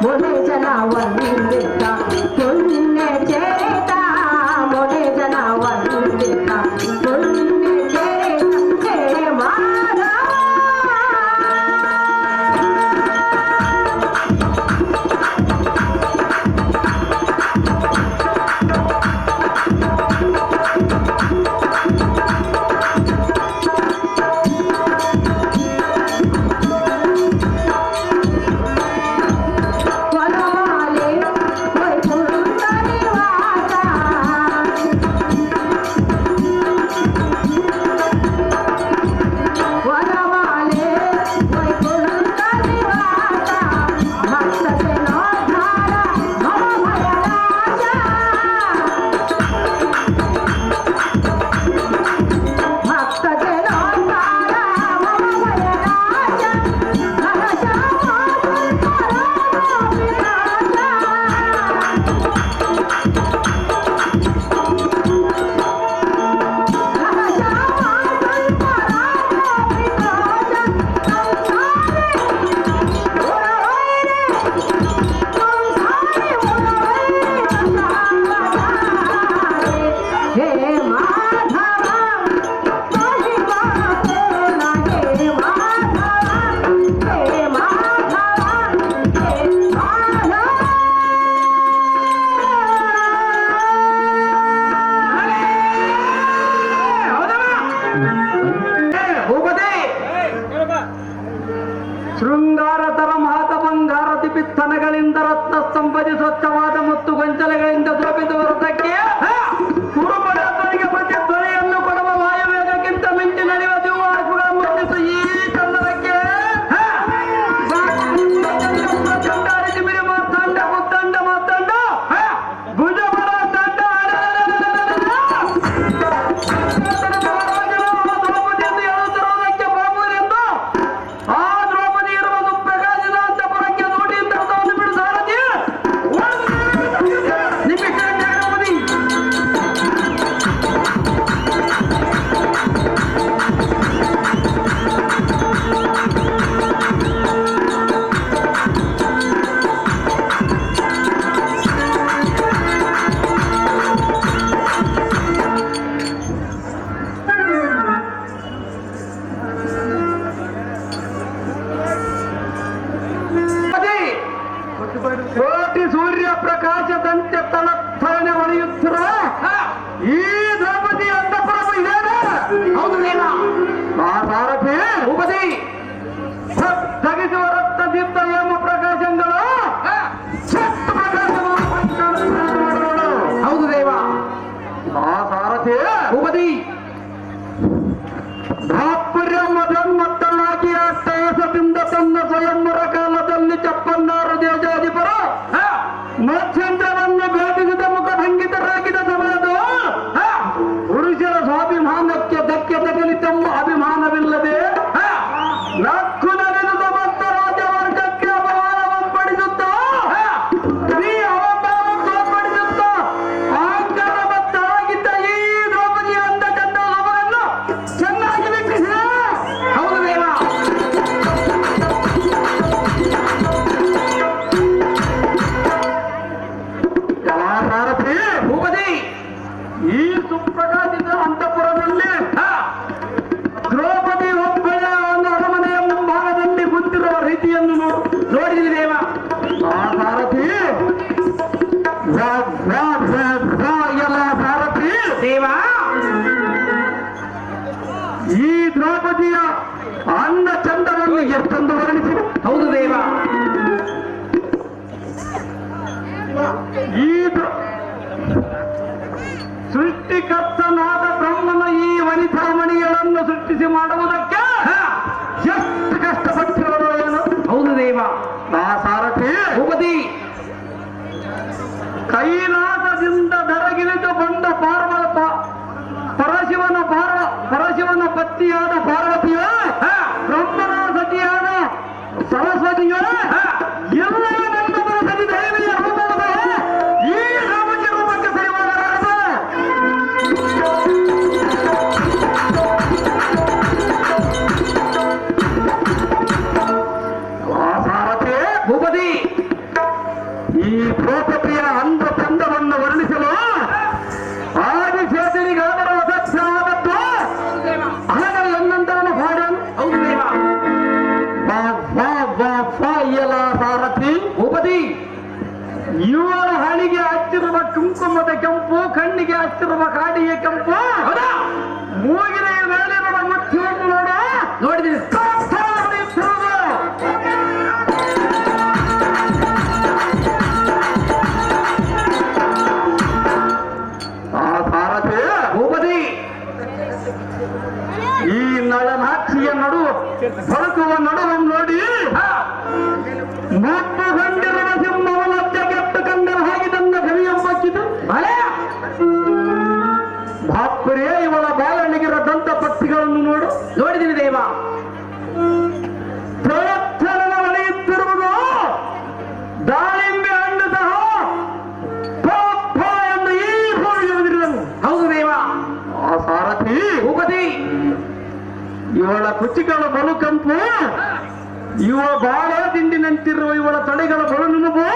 ಮೊನೆ ಜನ ವಂದಿತ ಪುಣ್ಯ ಚೇತ ಮೊನೆ ಜನ ವಂದಿತ ಪುಣ್ಯ ಚೇತ ಹೇ ಮಾಧವ ಶೃಂಗಾರತರ ಮಹತ ಬಂಗಾರತಿ ಪಿತ್ತನಗಳಿಂದ ರತ್ನ ಸಂಪದಿ ಸ್ವಚ್ಛವಾದ ಮತ್ತು ಗೊಂಚಲೆಗಳಿಂದ ದ್ರವಿತ ವರದಕ್ಕೆ ಕುರುಬರಿಗೆ ಪ್ರತಿ ಧ್ವನಿಯನ್ನು ಕೊಡುವ ವಾಯುವೇಗಕ್ಕಿಂತ ಮಿಂಚಿ ನಡೆಯುವ ದಿವ್ವಾರ್ಪುಗಳ ಮುಟ್ಟಿಸ ಈ ಕನ್ನಡಕ್ಕೆ ಮಾತಂಡ ಮುತ್ತಂಡ ಮಾತಂಡ ಭುಜಬಲ ತಂಡ ದ್ರೌಪದಿಯಿಂದ ಹೇಳುತ್ತಿರುವುದಕ್ಕೆ ಬಾಬುರೆಂದು ಆ ದ್ರೌಪದಿ ಇರುವುದು ಪ್ರಕಾಶದ ಅಂತಪುರಕ್ಕೆ ನೋಟಿಯಿಂದ ಬಿಡು ಸಾರಥಿ ದ್ರೌಪದಿ ಕೋಟಿ ಸೂರ್ಯ ಪ್ರಕಾಶದಂತೆ ತಳತ್ತನೆ ಹೊಳೆಯುತ್ತಿರ ಈ ದ್ರೌಪದಿ ಅಂತಪುರ ಇದೇನೆ. ಹೌದು ಆ ಸಾರಥಿ ಉಪದಿ ಸ್ಥಗಿಸುವ ರಕ್ತ ದೀಪ್ತ ಹೇಮ ಪ್ರಕಾಶಗಳು ಹೌದು ದೇವ. ಆ ಸಾರಥಿ ಉಪದಿ ಧಾತ್ಪರ್ಯ ಮದನ್ಮತ್ತನಾಗಿ ಅಷ್ಟಯಸದಿಂದ ತನ್ನ ಸ್ವಯಂವರ ಕಾಲದಲ್ಲಿ 56 ದೇಶಾಧಿಪರ ಮಧ್ಯಂತರವನ್ನು ಭೇಟಿಸಿದ ಮುಖಭಂಗಿತರಾಗಿದ್ದ ಸಮಯದ ಪುರುಷರ ಸ್ವಾಭಿಮಾನಕ್ಕೆ ಧಕ್ಕೆ ತಗಲಿ ತಮ್ಮ ಅಭಿಮಾನವಿಲ್ಲದೆ ನಕ್ಕು ನಗದು ಸಮಸ್ತ ರಾಜವರ್ಗಕ್ಕೆ ಅಪಮಾನವನ್ನು ಪಡಿಸುತ್ತಾ ಸ್ತ್ರೀ ಅವಮಾನ ತೋರ್ಪಡಿಸುತ್ತಾ ಅಹಂಕಾರಬದ್ಧರಾಗಿದ್ದ ಈ ದ್ರೌಪದಿಯ ಅಂದ ಚಂದ ಲೋಭವನ್ನು ಚೆನ್ನಾಗಿ ವೀಕ್ಷಿಸಿದ. ಹೌದು ದೇವ. ಭೂಪತಿ ಈ ಸುಪ್ರಕಾಶಿತ ಅಂತಃಪುರದಲ್ಲಿ ದ್ರೌಪದಿ ಒಬ್ಬಳ ಒಂದು ಅರಮನೆಯ ಮುಂಭಾಗದಲ್ಲಿ ಕುಂತಿರುವ ರೀತಿಯನ್ನು ನೋಡಿದ್ವಿ ದೇವ. ಆ ಸಾರಥಿ ಎಲ್ಲ ಸಾರಥಿ ದೇವ ಈ ದ್ರೌಪದಿಯ ಅಂದ ಚಂದವನ್ನು ಎಷ್ಟೊಂದು ವರ್ಣಿಸಿ. ಹೌದು ದೇವ. ಈ ಸೃಷ್ಟಿಕರ್ತನಾದ ಬ್ರಹ್ಮನ ಈ ವನಿತಾಮಣಿಗಳನ್ನು ಸೃಷ್ಟಿಸಿ ಮಾಡುವುದಕ್ಕೆ ಎಷ್ಟು ಕಷ್ಟಪಟ್ಟಿರೋದು ಏನು. ಹೌದು ದೇವ. ಆ ಸಾರಥಿ ಉಪದಿ ಕೈಲಾಸದಿಂದ ದರಗಿಳಿದು ಬಂದ ಪರಶಿವನ ಪತ್ನಿಯಾದ ಪಾರ್ವತಿಯ ಬ್ರಹ್ಮನ ಸತಿಯಾದ ಸರಸ್ವತಿಯ ಎಲ್ಲ ನಂದನ ಸತಿ ದೇವಿಯ ರೂಪದ ಈ ರಾಮನ ರೂಪಕ್ಕೆ ಸರಿವಾದ ಸಾರಥಿ ಭೂಪತಿ ಅಂದ ಚಂದವನ್ನು ವರ್ಣಿಸಲು ಆದಿಶೇಷನಿಗಾದರೂ ಅಸತ್ಯವಾದದ್ದು ಹಾಗಲ್ಲ ಎನ್ನಂತವನು ಹಾಡನು. ಹೌದು ದೇವ. ಇಯಲ ಸಾರಥಿ ಭೂಪತಿ, ಇವಳ ಹಣಿಗೆ ಹಚ್ಚಿರುವ ಕುಂಕುಮದ ಕೆಂಪು, ಕಣ್ಣಿಗೆ ಹಚ್ಚಿರುವ ಕಾಡಿಯ ಕೆಂಪು, ಮೂಗಿನ ಮೇಲಿರುವ ಮುಚ್ಚಿವನ್ನು ನೋಡ ನೋಡಿದ್ದೀನಿ. ಸಾರಥಿ ಭೂಪತಿ, ಈ ನಳನಾಕ್ಷಿಯ ನಡು ಹೊರಕುವ ನಡುವನ್ನು ನೋಡಿ ಮುತ್ತು ಕಂಡಿರುವ ಸಿಂಹವನ ಕೆಟ್ಟು ಕಂಡರ ಹಾಗೆ ನನ್ನ ಗವಿಯಂಬಕ್ಕಿತು. ಬಾಪರೇ, ಇವಳ ಬಾಲಣಿಗಿರ ದಂತ ಪಕ್ಷಿಗಳನ್ನು ನೋಡು. ನೋಡಿದ್ದೀನಿ ದೇವ. ಪ್ರಯತ್ನ ಒಳೆಯುತ್ತಿರುವುದು ದಾಳಿಂಬೆ ಹಣ್ಣು ಸಹ ಪಾಪ ಎಂದು ಈ ಹೋಗಿರುವುದಿಲ್ಲನು. ಹೌದು ದೇವ. ಆ ಸಾರಥಿ ಭೂಪತಿ, ಇವಳ ಕುಚಿಗಳ ಬಲು ಕಂಪು, ಇವ ಬಾಳ ದಿಂಡಿನಂತಿರುವ ಇವಳ ತಡೆಗಳ ಬಲು ನುಣುಬು,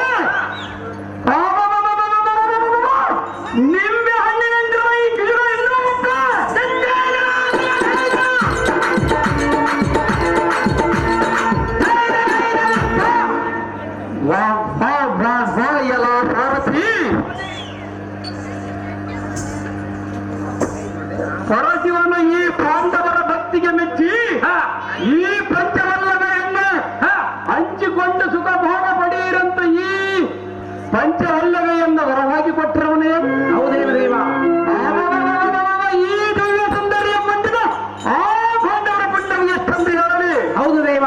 ನಿಂಬೆ ಹಣ್ಣಿನಂತಿರುವ ಈ ಗಿಡ ಇನ್ನೂ ಉಂಟು. ವಾ ವಾ ವಾ ವಾ ಎಲ ಸಾರಥಿ, ಪರಶಿವನು ಈ ಪಾಂಡವರ ಭಕ್ತಿಗೆ ಮೆಚ್ಚಿ ಈ ಪಂಚವಲ್ಲಭೆಯನ್ನು ಹಂಚಿಕೊಂಡು ಸುಖ ಭೋಗ ಪಡೆಯಿರಂತ ಈ ಪಂಚವಲ್ಲಭೆಯನ್ನು ಹೊರವಾಗಿ ಕೊಟ್ಟಿರುವನೇ. ಹೌದೇವ ದೇವ. ಈ ದಿವ್ಯ ಸುಂದರಿಯ ಮಂದಿರ ಆ ಪಾಂಡವರ ಪುಣ್ಯವಿಗೆ ಎಷ್ಟಂದು ಹೇಳಲಿ. ಹೌದು ದೇವ.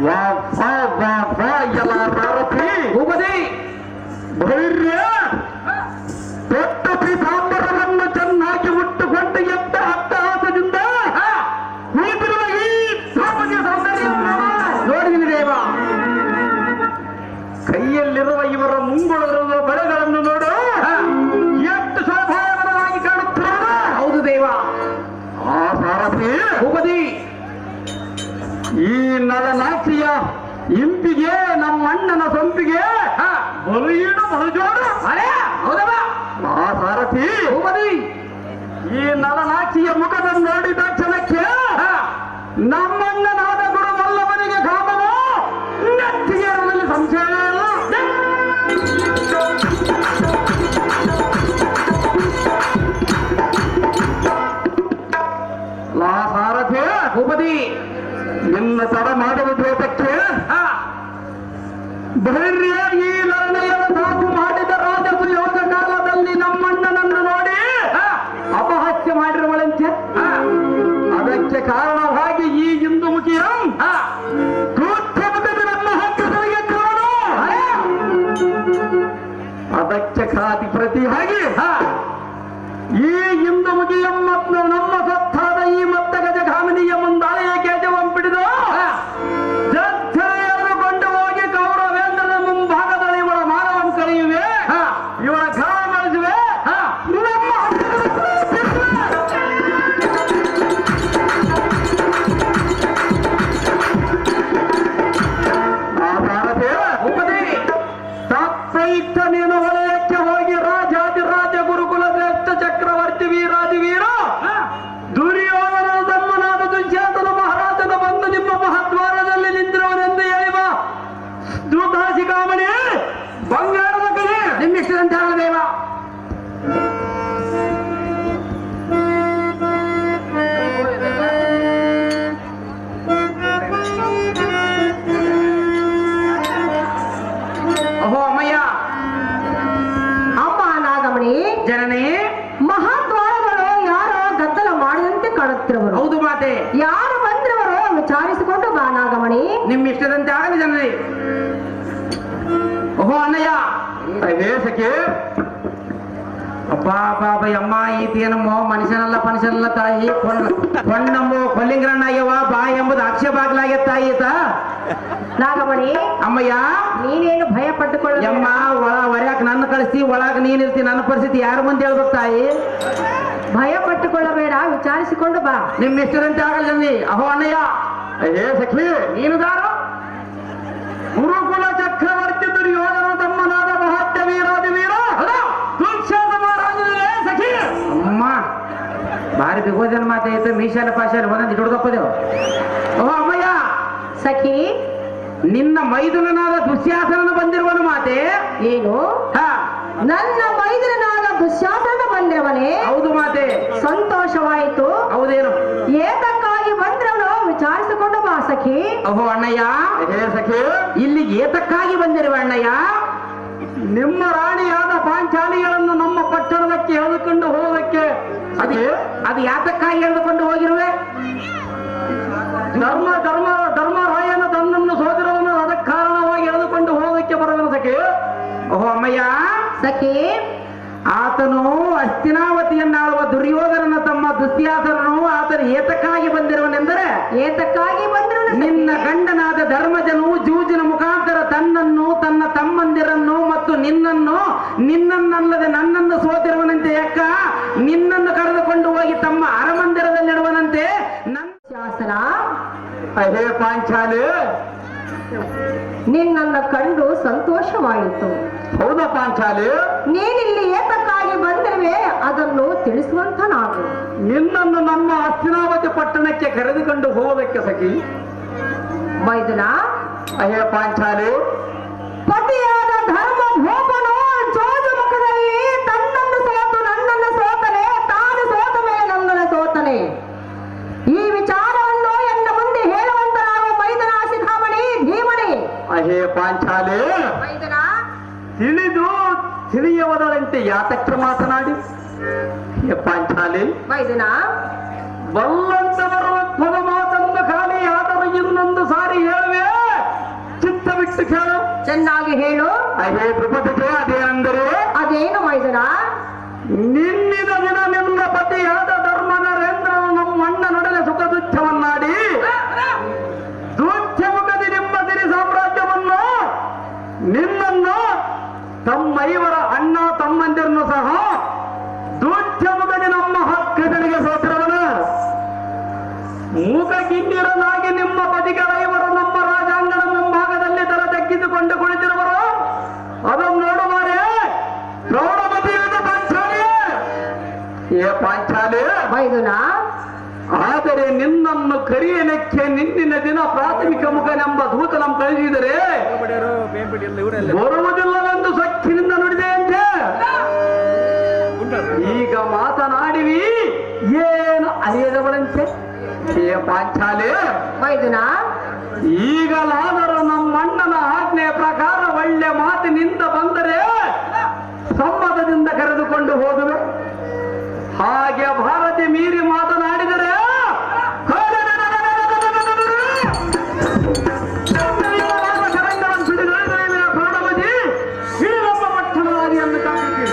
ವಾ ವಾ ವಾ ವಾ ಎಲ ಸಾರಥಿ ಭೂಪತಿ, ಧೈರ್ಯ ದೊಡ್ಡ ಪೀತಾಂಬರವನ್ನು ಚೆನ್ನಾಗಿ ಉಟ್ಟುಕೊಂಡು ಎದ್ದ ಅಟ್ಟಹಾಸದಿಂದ ಕುಳಿತಿರುವ ಈ ದಾಂಪತ್ಯ ಸೌಂದರ್ಯವನ್ನು ನೋಡಿದ್ದೀನಿ ದೇವ. ಕೈಯಲ್ಲಿರುವ ಇವರ ಮುಂಗೊಳಿರುವ ಬಳೆಗಳನ್ನು ನೋಡು, ಎಷ್ಟು ಶೋಭಾಯಮಾನವಾಗಿ ಕಾಣುತ್ತಿರುವ. ಹೌದು ದೇವ. ಆ ಸಾರಥಿ ಭೂಪತಿ, ಈ ನಳನಾಕ್ಷಿಯ ಇಂಪಿಗೆ ನಮ್ಮ ಅಣ್ಣನ ಸೊಂಪಿಗೆ ಬಲೀಡು ಬಲಜೋಡು. ಹೌದವ. ಆ ಸಾರಥಿ ಭೂಪತಿ, ಈ ನಳನಾಕ್ಷಿಯ ಮುಖವನ್ನು ನೋಡಿದ ಕ್ಷಣಕ್ಕೆ ನಮ್ಮಣ್ಣನಾದ ಗುರು ಮಲ್ಲವನಿಗೆ ಕಾಮನು ನೆತ್ತಿಗೆ ಇರುವಲ್ಲಿ ಸಂಶಯ ಇಲ್ಲ. ಲಾ ಸಾರಥಿ ಭೂಪತಿ, ನಿನ್ನ ತಡ ಮಾಡುವುದು ಏತಕ್ಕೆ? ಧೈರ್ಯ ಈ ನಿರ್ಣಯದ ಸಾಕು ಮಾಡಿದ ರಾಜಸು ಯೋಗ ಕಾಲದಲ್ಲಿ ನಮ್ಮಣ್ಣನನ್ನು ನೋಡಿ ಅಪಹಾಸ್ಯ ಮಾಡಿರುವಳಂತೆ. ಅದಕ್ಕೆ ಕಾರಣವಾಗಿ ಈ ಹಿಂದುಮುಖಿಯ ನಮ್ಮ ಹಕ್ಕಗಳಿಗೆ ಕಾರಣ. ಅದಕ್ಕೆ ಖಾತಿ ಪ್ರತಿಯಾಗಿ ಈ ಹಿಂದುಮುಖಿಯ ಮತ್ತು ನಮ್ಮ ಸತ್ತಾದ ಈ ಮತ್ತ ಗಜಗಾಮಿನಿಯ ಮುಂದಾಳೆಯ ಕೇಜವಂ ಹಿಡಿದು ಕೊಂಡು ಹೋಗಿ ಕೌರವೇಂದ್ರನ ಮುಂಭಾಗದಲ್ಲಿ ಇವಳ ಮಾನವನ್ನು ಕರೆಯುವೆ, ಇವಳ ಘಾವ ಮಾಡಿಸುವೆ. ತಪ್ಪೈತ ನೀನು ವಲಯಕ್ಕೆ ಹೋಗಿ ರಾಜಾದಿರಾಜ ಗುರುಕುಲ ಶ್ರೇಷ್ಠ ಚಕ್ರವರ್ತಿ ವೀರಾದಿವೀರ ದುರ್ಯೋಧನ ತಮ್ಮನಾದ ದುಶ್ಯಾಸನ ಮಹಾರಾಜನ ಬಂದು ನಿಮ್ಮ ಮಹದ್ವಾರದಲ್ಲಿ ನಿಂತಿರುವನೆಂದು ಹೇಳುವ ದೂತಾಸಿ ಕಾಮಣಿ ಬಂಗಾರದ ಕಲೆ ನಿಮ್ಮಿಷ್ಟದಂತೆ ಆಗಲ ದೇವ. ಅಹೋ ಅಮ್ಮಯ್ಯ. ಅಮ್ಮ ನಾಗಮಣಿ, ಜನನೇ, ಮಹಾದ್ವಾರಗಳು ಯಾರೋ ಗದ್ದಲ ಮಾಡಿದಂತೆ ಕಾಣುತ್ತಿರುವರು. ಹೌದು ಮಾತೆ. ಯಾರು ಬಂದಿರುವರು ವಿಚಾರಿಸಿಕೊಂಡು ಬಾ ನಾಗಮಣಿ. ನಿಮ್ಮಿಷ್ಟದಂತೆ ಆಗಲಿ ಜನರೇ. ಓಹೋ ಅಣ್ಣಯ್ಯ. ವೇಷಕ್ಕೆ ಅಬ್ಬಾ ಬಾಬಾ ಅಮ್ಮ ಈತೇನಮ್ಮೋ ಮನುಷ್ಯನಲ್ಲ ಪನುಷ್ಯನಲ್ಲ ತಾಯಿ. ಹೊಣ್ಣಮ್ಮೋ ಕೊಲ್ಲಿಂಗ್ರಣ್ಣ ಆಗ್ಯವ ಬಾ ಎಂಬುದು ಆಕ್ಷೇಪಾಗ್ಲಾಗ್ಯ ತಾಯಿ ಈತ. ನಾಗಮಣಿ, ಅಮ್ಮಯ್ಯ, ನೀನೇನು ಭಯ ಪಟ್ಟುಕೊಳ್ಳ. ಯಮ್ಮ ಹೊರ್ಯಾಕ ನನ್ನ ಕಳಿಸ್ತಿ, ಒಳಗ ನೀನಿರ್ತಿ. ನನ್ನ ಪರಿಸ್ಥಿತಿ ಯಾರ ಮುಂದೆ ಹೇಳ್ಬೇಕು ತಾಯಿ? ಭಯ ಪಟ್ಟುಕೊಳ್ಳಬೇಡ, ವಿಚಾರಿಸಿಕೊಂಡು ಬಾ. ನಿಮ್ ಇಷ್ಟದಂತೆ ಆಗಲ್ಲ ಜನ್ನಿ. ಅಹೋ ಅಣ್ಣಯ್ಯ, ಹೇ ಸಖಿ ನೀನು ದಾರು ಗುರುಕುಲ ಚಕ್ರವರ್ತಿ ದುರ್ಯೋಧನ ತಮ್ಮನಾದ ಮಹಾತ್ಯ ವೀರಾದಿ ವೀರ ದುಶ್ಯಾಸನ ಮಹಾರಾಜನೇ ಸಖಿ. ಅಮ್ಮ ಭಾರಿ ಬಿಗೋಜನ ಮಾತೆ ಐತೆ ಮೀಶಾಲ ಪಾಶಾಲ ಒಂದೊಂದು ಹಿಡಿದಪ್ಪದೇವು. ಓ ಅಮ್ಮಯ್ಯ, ಸಖಿ ನಿನ್ನ ಮೈದುನನಾದ ದುಶ್ಯಾಸನ ಬಂದಿರುವನು ಮಾತೆ. ಏನು ಹಾ ನನ್ನ ಮೈದನಾದ ದುಶ್ಯಾಸನ ಬಂದಿರವನೇ? ಹೌದು ಮಾತೆ. ಸಂತೋಷವಾಯಿತು. ಹೌದೇನು? ಏತಕ್ಕಾಗಿ ಬಂದ್ರವನು ವಿಚಾರಿಸಿಕೊಂಡು ಬಾ ಸಖಿ. ಓಹೋ ಅಣ್ಣಯ್ಯ, ಹೇ ಸಖಿ ಇಲ್ಲಿ ಏತಕ್ಕಾಗಿ ಬಂದಿರುವ ಅಣ್ಣಯ್ಯ? ನಿಮ್ಮ ರಾಣಿಯಾದ ಪಾಂಚಾಲಿಗಳನ್ನು ನಮ್ಮ ಪಟ್ಟಣದಕ್ಕೆ ಎಳೆದುಕೊಂಡು ಹೋಗೋದಕ್ಕೆ ಅದು ಯಾತಕ್ಕಾಗಿ ಎಳೆದುಕೊಂಡು ಹೋಗಿರುವೆ? ಧರ್ಮರಾಯನ ತನ್ನನ್ನು ಸೋದರವನ್ನು ಅದಕ್ಕೆ ಕಾರಣವಾಗಿ ಎಳೆದುಕೊಂಡು ಹೋಗೋದಕ್ಕೆ ಬರವನು ಸಖಿ. ಓಹೋ ಅಮ್ಮಯ್ಯ, ಸಖಿ ಆತನು ಹಸ್ತಿನಾವತಿಯನ್ನಾಳುವ ದುರ್ಯೋಧನನ ತಮ್ಮ ದುಶ್ಯಾಸನನು ಆತನು ಏತಕ್ಕಾಗಿ ಬಂದಿರುವನೆಂದರೆ, ಏತಕ್ಕಾಗಿ ಬಂದ್ರು ನಿನ್ನ ಗಂಡನಾದ ಧರ್ಮಜನು ಜೂಜಿನ ಮುಖಾಂತರ ತನ್ನನ್ನು ತನ್ನ ತಮ್ಮಂದಿರನ್ನು ಮತ್ತು ನಿನ್ನನ್ನಲ್ಲದೆ ನನ್ನನ್ನು ಸೋತಿರುವನಂತೆ ಅಕ್ಕ, ನಿನ್ನನ್ನು ಕರೆದುಕೊಂಡು ಹೋಗಿ ತಮ್ಮ ಅರಮಂದಿರದಲ್ಲಿಡುವನಂತೆ. ನನ್ನ ಶಾಸನ ಹೇ ಪಾಂಚಾಲಿ, ನಿನ್ನನ್ನು ಕಂಡು ಸಂತೋಷವಾಯಿತು. ಹೌದಾ ಪಾಂಚಾಲಿ? ನೀನಿಲ್ಲಿ ಏತಕ್ಕಾಗಿ ಬಂದಿರುವೆ ಅದನ್ನು ತಿಳಿಸುವಂತ ನಾವು. ನಿನ್ನನ್ನು ನಮ್ಮ ಹಸ್ತಿನಾವತಿ ಪಟ್ಟಣಕ್ಕೆ ಕರೆದುಕೊಂಡು ಹೋಗೋದಕ್ಕೆ ಸಖಿ. ಮೈದುನ ಹೇ ಪಾಂಚಾಲಿ, ಪತಿಯಾದ ಧರ್ಮ ಭೋಗನು ಜೋಜು ಮುಖದಲ್ಲಿ ತನ್ನನ್ನು ಸೋತು ನನ್ನನ್ನು ಸೋತನೆ, ತಾನು ಸೋತ ಮೇಲೆ ನನ್ನನ್ನು ಸೋತನೆ. ಈ ವಿಚಾರವನ್ನು ಎನ್ನ ಮುಂದೆ ಹೇಳುವಂತ ನಾವು ಮೈದನ ಶಿಖಾಮಣಿ ಧೀಮಣಿ. ಹೇ ಪಾಂಚಾಲಿ, ಮೈದನ ತಿಳಿಯವದರಂತೆ ಯಾತಕ್ಕೆ ಮಾತನಾಡಿ? ಹೇ ಪಾಂಚಾಲಿ, ಮೈದನ ಬಲ್ಲಂತವರ ಮಾತನ್ನು ಖಾಲಿ ಯಾದರೂ ಇನ್ನೊಂದು ಸಾರಿ ಹೇಳುವೆ, ಚಿತ್ತ ಬಿಟ್ಟು ಕೇಳು. ಚೆನ್ನಾಗಿ ಹೇಳು. ಹೇ ದ್ರುಪದಿಗೆ ಅದೇನೆಂದರೆ, ಅದೇನು ಮೈದನ? ನಿನ್ನಿನ ದಿನ ನಿನ್ನ ಪತಿಯಾದ ಧರ್ಮನರೇಂದ್ರನು ನಮ್ಮ ಅಣ್ಣನೊಡನೆ ಸುಖ ದುಃಖವನ್ನಾಡಿ ದುಃಖಮುಖದಿ ನಿಮ್ಮ ಸಿರಿ ಸಾಮ್ರಾಜ್ಯವನ್ನು ನಿನ್ನನ್ನು ತಮ್ಮ ಐವರ ಅಣ್ಣ ತಮ್ಮಂದಿರನ್ನು ಸಹ ದುಃಖಮುಖದಿ ನಮ್ಮ ಹಕ್ಕಗಳಿಗೆ ಸೋತಿರವನು. ಮೂಕ ಕಿಂಡಿರನಾಗಿ ನಿಮ್ಮ ಪತಿಗಳ ಐವರು ನಮ್ಮ ರಾಜಾಂಗಣ ಮುಂಭಾಗದಲ್ಲಿ ತಲೆ ತಗ್ಗಿಸಿಕೊಂಡು ಕುಳಿತಿರುವರು. ಅದನ್ನು ನೋಡುವರೆ ಪ್ರೌಢಮತಿಯಾದ ಪಾಂಚಾಲಿ. ಏ ಪಾಂಚಾಲಿ, ಮೈದುನ ಆದರೆ ನಿನ್ನನ್ನು ಕರಿಯಲಿಕ್ಕೆ ನಿನ್ನಿನ ದಿನ ಪ್ರಾಥಮಿಕ ಮುಖನೆಂಬ ದೂತನಂ ಕಳಿಸಿದರೆ ಬರುವುದಿಲ್ಲವೆಂದು ಸೊಕ್ಕಿನಿಂದ ನುಡಿದೆಯಂತೆ. ಈಗ ಮಾತನಾಡಿವಿ ಏನು ಅರಿಯದವಳಂತೆ. ಹೇ ಪಾಂಚಾಲಿ, ಮೈದುನ ಈಗಲಾದರೂ ನಮ್ಮಣ್ಣನ ಆಜ್ಞೆಯ ಪ್ರಕಾರ ಒಳ್ಳೆ ಮಾತಿನಿಂದ ಬಂದರೆ ಸಮ್ಮತದಿಂದ ಕರೆದುಕೊಂಡು ಹೋದುವೆ. ಹಾಗೆ ಭಾರತಿ ಮೀರಿ ಮಾತನಾಡಿದರೆ ಪ್ರಾಣಮತಿ ಶ್ರೀರಮ್ಮ ಪಟ್ಟಣವಾದಿಯನ್ನು ಕಾಣಿಸಿ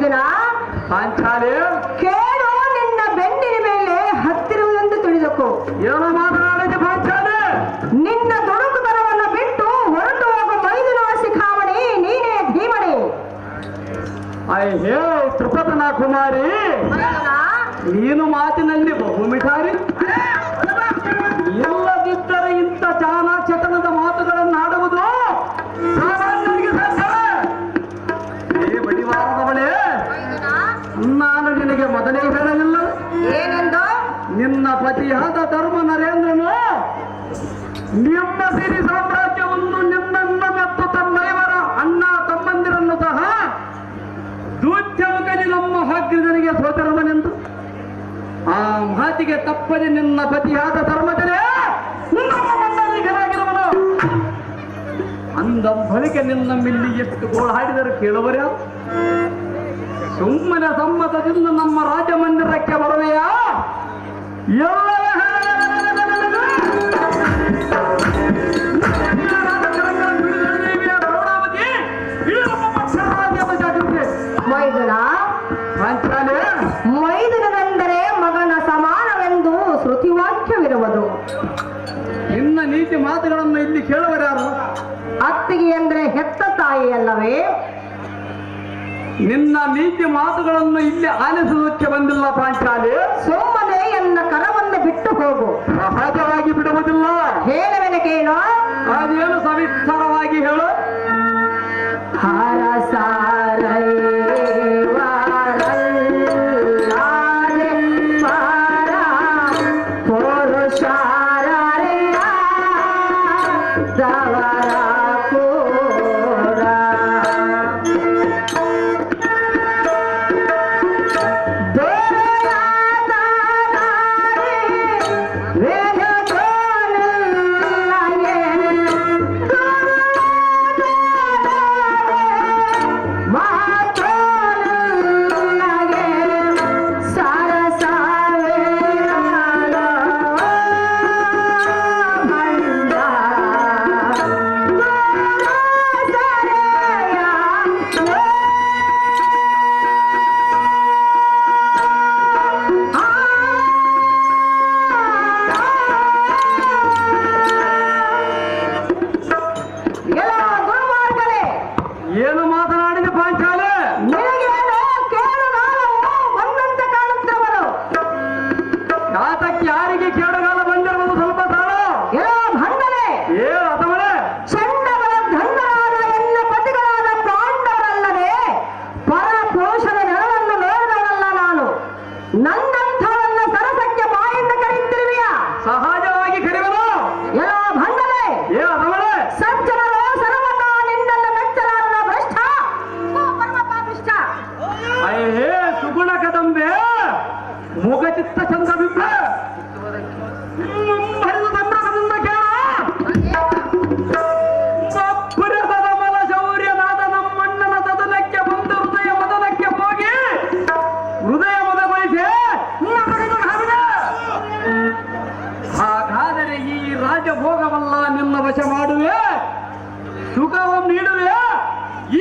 ಮೈದುನ ಪಾಂಚಾಲಿ ಕೇಳು, ನಿನ್ನ ಬೆನ್ನಿನ ಮೇಲೆ ಹತ್ತಿರುವುದೆಂದು ತಿಳಿದುಕೋ. ಏನು ಮಾತನಾಡಿದೆ ಪಾಂಚಾಲಿ? ನಿನ್ನ ದುಡುಕುತನವನ್ನು ಬಿಟ್ಟು ಹೊರಟು ಹೋಗು ಮೈದುನ ಶಿಖಾಮಣಿ, ನೀನೇ ಧೀಮಣಿ. ಹೇ ತ್ರಿಪತನ ಕುಮಾರಿ, ನೀನು ಮಾತಿನಲ್ಲಿ ಬಹು ಮಿಠಾರಿ. ಇಲ್ಲದಿದ್ದರೆ ಇಂಥ ಚಾಣಾಕ್ಷತನದ ಮಾತುಗಳನ್ನಾಡುವುದು ಸಾಮಾನ್ಯರಿಗೆ ಸಾಧ್ಯವೇ? ಹೇ ಬಡಿವಾರದವಳೇ, ನಾನು ನಿನಗೆ ಮೊದಲೇ ಹೇಳಲಿಲ್ಲ ಏನೆಂದು? ನಿನ್ನ ಪತಿಯಾದ ಧರ್ಮ ನರೇಂದ್ರನು ನಿಮ್ಮ ಸಿರಿ ಸಾಮ್ರಾಜ್ಯವನ್ನು ನಿನ್ನನ್ನು ಮತ್ತು ತನ್ನೈವರ ಅಣ್ಣ ತಮ್ಮಂದಿರನ್ನು ಸಹ ದೂತ್ಯಮುಖನಿ ನಮ್ಮ ಹಾಗ್ರದನಿಗೆ ಸೋದರವನೆಂದು ಆ ಮಾತಿಗೆ ತಪ್ಪದೆ ನಿನ್ನ ಪತಿಯಾದ ಧರ್ಮಜನೇ ನಮ್ಮ ಮಂಡಲಿಗನಾಗಿರುವನು ಅಂದ ಬಳಿಕ ನಿನ್ನ ಮಿಲ್ಲಿ ಎಷ್ಟು ಗೋಳಾಡಿದರು ಕೇಳುವರ? ಸುಮ್ಮನೆ ಸಮ್ಮತದಿಂದ ನಮ್ಮ ರಾಜಮಂದಿರಕ್ಕೆ ಬರುವೆಯಾ? ಮೈದುನ, ಮೈದುನನೆಂದರೆ ಮಗನ ಸಮಾನವೆಂದು ಶ್ರುತಿವಾಕ್ಯವಿರುವುದು. ನಿನ್ನ ನೀತಿ ಮಾತುಗಳನ್ನು ಇಲ್ಲಿ ಕೇಳುವರ್ಯಾರು? ಅತ್ತಿಗೆ ಎಂದರೆ ಹೆತ್ತ ತಾಯಿಯಲ್ಲವೇ? ನಿನ್ನ ನೀತಿ ಮಾತುಗಳನ್ನು ಇಲ್ಲಿ ಆಲಿಸುವುದಕ್ಕೆ ಬಂದಿಲ್ಲ ಪಾಂಚಾಲಿ. ಸುಮ್ಮನೆ ಎನ್ನ ಕರವನ್ನು ಬಿಟ್ಟು ಹೋಗು. ಸಹಜವಾಗಿ ಬಿಡುವುದಿಲ್ಲ. ಹೇಳುವೆನೆ ಕೇಳು. ಅದೇನು ಸವಿಸ್ತಾರವಾಗಿ ಹೇಳು. ಏನು ಮಾತನಾಡಿದ ಪಾಂಚಾಲಿ? ಯಾತಕ್ಕೆ ಯಾರಿಗೆ ಕೇಡುಗಾಲ ಬಂದಿರುವುದು ಸ್ವಲ್ಪ ತಾಳು. ಅಥವಾ ಚಂಡಗಳ ಧನ್ಯರಾದ ಎಲ್ಲ ಪತಿಗಳಾದ ಪಾಂಡವರಲ್ಲದೆ ಪರಪುರುಷನ ನೆರಳನ್ನು ನೋಡಿದವಲ್ಲ ನಾನು. ನನ್ನಂಥವನ್ನ ಸರಸಕ್ಕೆ ಬಾಯಿಂದ ಕರೆಯುತ್ತಿರುವೆಯಾ? ಸಹಜವಾಗಿ ಕರೆಯುವುದು. ಎಲ್ಲೋ ಭಂಡನೆ, ಅಥವಾ ಸಜ್ಜನರು ಸರ್ವತಾ ನಿನ್ನನ್ನು ಮೆಚ್ಚಲಾರದ ಭ್ರಷ್ಟ, ಪರಮ ಪಾಪಿಷ್ಠ. ಹೇ ಸುಗುಣ ಕದಂಬೆ, ಮುಖಚಿತ್ತ ಚಂದ ಬಿಂಬ ಹರಿದು ಸಂಭ್ರಮದಿಂದ ಕೇಳ. ಸಪುರದ ಮಲ ಶೌರ್ಯನಾದ ನಮ್ಮಣ್ಣನ ಸದನಕ್ಕೆ ಬಂದು ಹೃದಯ ಮದನಕ್ಕೆ ಹೋಗಿ ಹೃದಯ ಮದಗೊಳಿಸಿ ಹಾಗಾದರೆ ಈ ರಾಜಭೋಗವಲ್ಲ ನಿನ್ನ ವಶ ಮಾಡುವೆ, ಸುಖವನ್ನು ನೀಡುವೆ,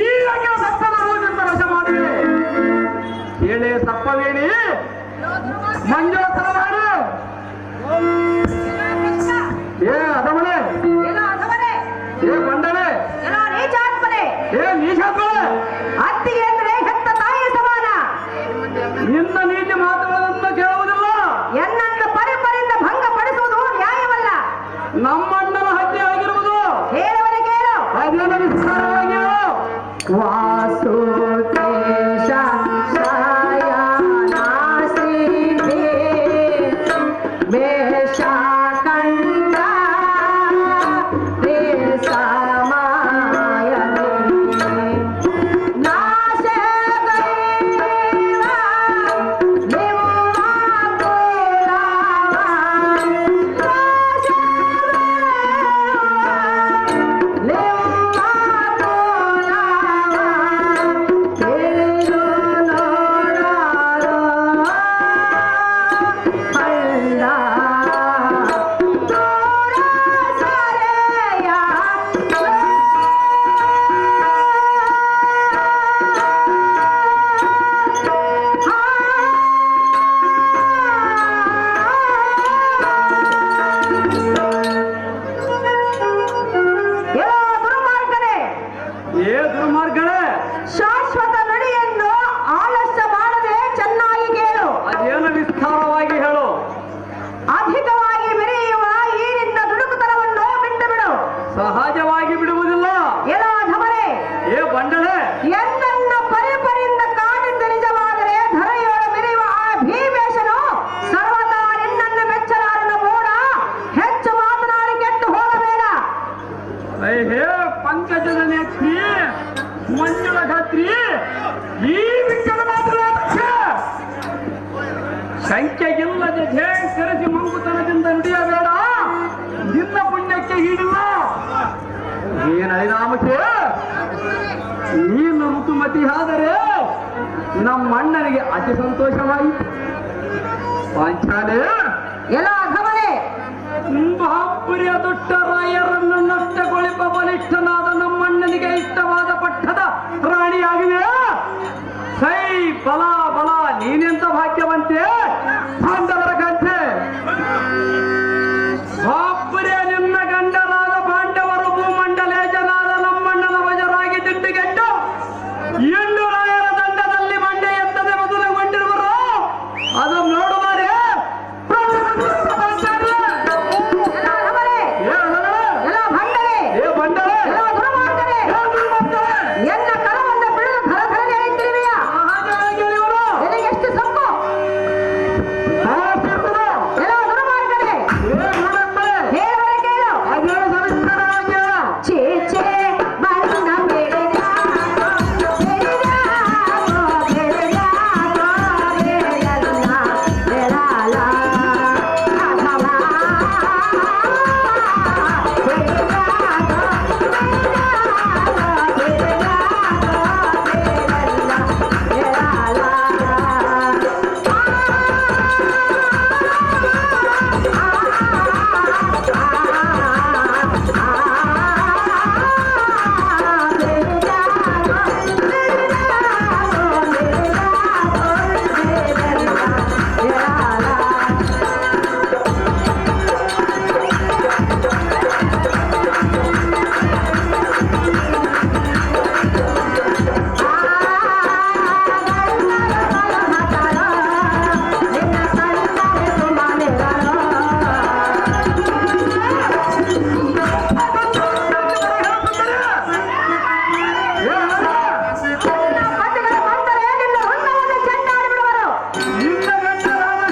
ಈಗ ಸಪ್ಪದ ರೋಗದಿಂದ ವಶ ಮಾಡುವೆ. ಹೇಳೇ ತಪ್ಪವೇಣಿ ಮಂಜೋತ್ತರ ಮಾಡಿ ಸಂಖ್ಯೆ ಇಲ್ಲದೆ ಧೇಂಕರಿಸಿ ಮಂಗುತನದಿಂದ ನುಡಿಯಬೇಡ, ನಿನ್ನ ಪುಣ್ಯಕ್ಕೆ ಹಿಡಿಯುವ ಏನೈನಾಮಕ್ಕೆ ನೀನು ಋತುಮತಿಯಾದರೆ ನಮ್ಮಣ್ಣನಿಗೆ ಅತಿ ಸಂತೋಷವಾಯಿತು. ಪಾಂಚಾಲೆ ಎಲ್ಲ ಅಘಮನೆ ಮಹಾಪುರಿಯ ದೊಡ್ಡ ರಾಯರನ್ನು ನಷ್ಟಗೊಳಿಪ ಬಲಿಷ್ಠನಾದ ನಮ್ಮಣ್ಣನಿಗೆ ಇಷ್ಟವಾದ ಪಟ್ಟದ ರಾಣಿಯಾಗಿದೆ. ಸೈ ಬಲ ಬಲ, ನೀನೆಂತ ಭಾಗ್ಯವಂತೆ, ಪಾಂಡವರ ಗಂಟೆ ಮಹಾಪುರಿಯ ನಿನ್ನ ಗಂಡರಾದ ಪಾಂಡವರು ಭೂಮಂಡಲೇಜನಾದ ನಮ್ಮಣ್ಣನ ವಜರಾಗಿ ದಿಟ್ಟಿಗೆಟ್ಟು ಎಂಡು ರಾಯರ ದಂಡದಲ್ಲಿ ಮಂಡೆ ಎತ್ತದೆ ಮೊದಲುಗೊಂಡಿರುವರು. ಅದು ನೋಡುವರೆ ಎಲ್ಲ ಭಂಡರೆ ಎಲ್ಲ ದುರ್ಮಾರ್ಗರೇ, ಎನ್ನ ಕರವನ್ನು ಬಿಡಲು ಧರಧರನೆ ಎಳೆಯುತ್ತಿರುವೆಯಾ? ನಿನಗೆಷ್ಟು ಸೊಕ್ಕು? ಎಲ್ಲ ದುರ್ಮಾರ್ಗರೇ, ಹೇಳುವರೆ ಕೇಳು. ಛೇ ಛೇ ಬಣ್ಣ ಬೆಳೆದ್ಯಾಗೋ, ಬೆಳೆದ್ಯಾಗೋ, ಬೆಳೆಯಲ್ಲ ಬೆಳಲ